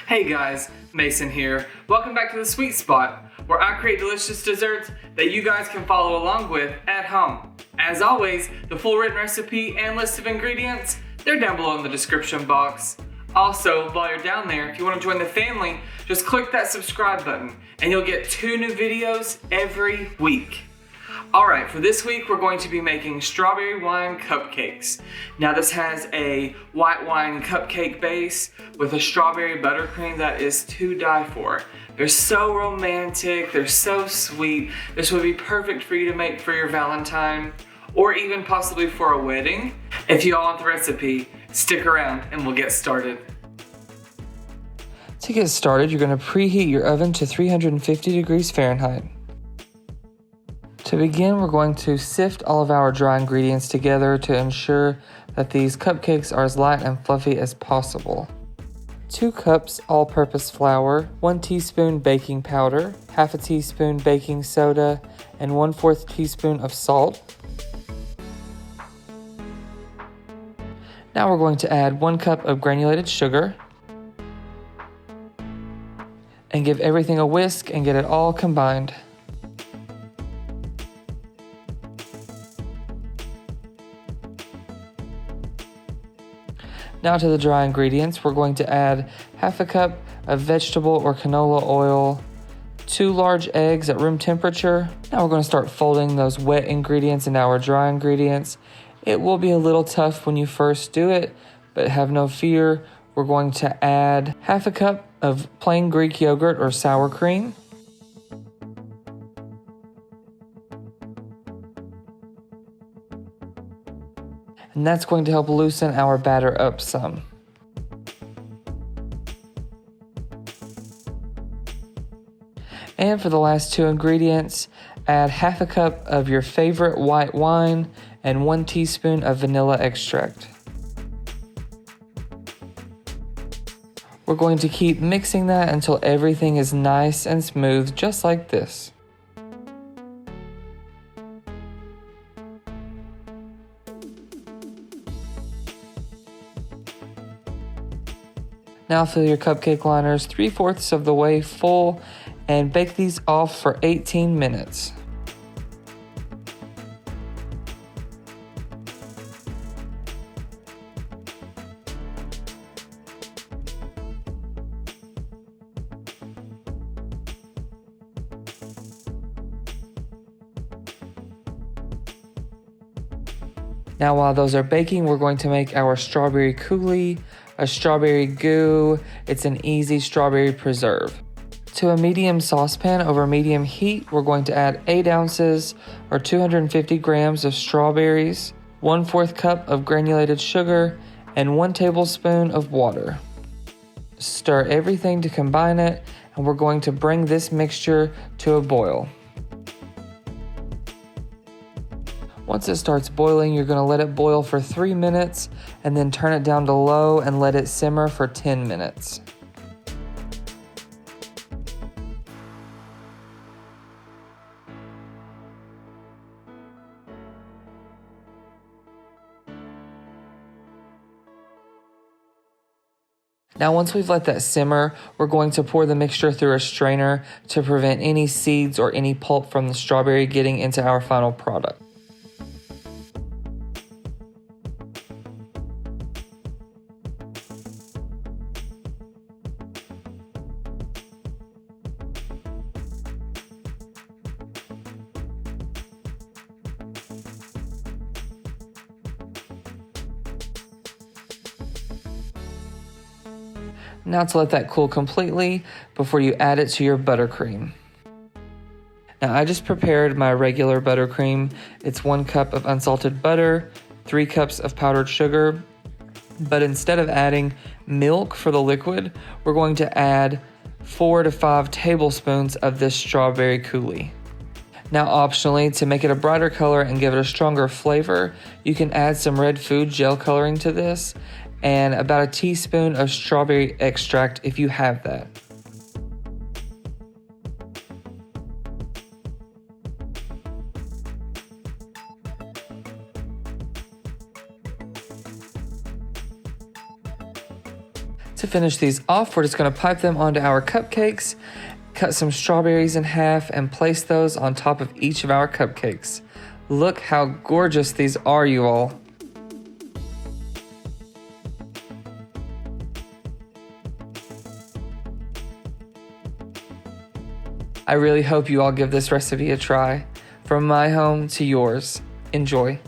Hey guys, Mason here. Welcome back to the Sweet Spot, where I create delicious desserts that you guys can follow along with at home. As always, the full written recipe and list of ingredients, they're down below in the description box. Also, while you're down there, if you want to join the family, just click that subscribe button and you'll get 2 new videos every week. Alright, for this week we're going to be making strawberry wine cupcakes. Now this has a white wine cupcake base with a strawberry buttercream that is to die for. They're so romantic, they're so sweet. This would be perfect for you to make for your Valentine or even possibly for a wedding. If you all want the recipe, stick around and we'll get started. To get started, you're going to preheat your oven to 350 degrees Fahrenheit. To begin, we're going to sift all of our dry ingredients together to ensure that these cupcakes are as light and fluffy as possible. 2 cups all-purpose flour, 1 teaspoon baking powder, half a teaspoon baking soda, and 1/4 teaspoon of salt. Now we're going to add 1 cup of granulated sugar and give everything a whisk and get it all combined. Now to the dry ingredients, we're going to add half a cup of vegetable or canola oil, 2 large eggs at room temperature. Now we're going to start folding those wet ingredients into our dry ingredients. It will be a little tough when you first do it, but have no fear. We're going to add half a cup of plain Greek yogurt or sour cream. And that's going to help loosen our batter up some. And for the last 2 ingredients, add half a cup of your favorite white wine and 1 teaspoon of vanilla extract. We're going to keep mixing that until everything is nice and smooth, just like this. Now fill your cupcake liners 3/4 of the way full and bake these off for 18 minutes. Now while those are baking, we're going to make our strawberry coulis, a strawberry goo. It's an easy strawberry preserve. To a medium saucepan over medium heat, we're going to add 8 ounces or 250 grams of strawberries, 1/4 cup of granulated sugar, and 1 tablespoon of water. Stir everything to combine it, and we're going to bring this mixture to a boil. Once it starts boiling, you're going to let it boil for 3 minutes and then turn it down to low and let it simmer for 10 minutes. Now once we've let that simmer, we're going to pour the mixture through a strainer to prevent any seeds or any pulp from the strawberry getting into our final product. Now to let that cool completely before you add it to your buttercream. Now I just prepared my regular buttercream. It's 1 cup of unsalted butter, 3 cups of powdered sugar, but instead of adding milk for the liquid, we're going to add 4 to 5 tablespoons of this strawberry coulis. Now optionally, to make it a brighter color and give it a stronger flavor, you can add some red food gel coloring to this and about a teaspoon of strawberry extract if you have that. To finish these off, we're just going to pipe them onto our cupcakes, cut some strawberries in half, and place those on top of each of our cupcakes. Look how gorgeous these are, you all. I really hope you all give this recipe a try. From my home to yours. Enjoy.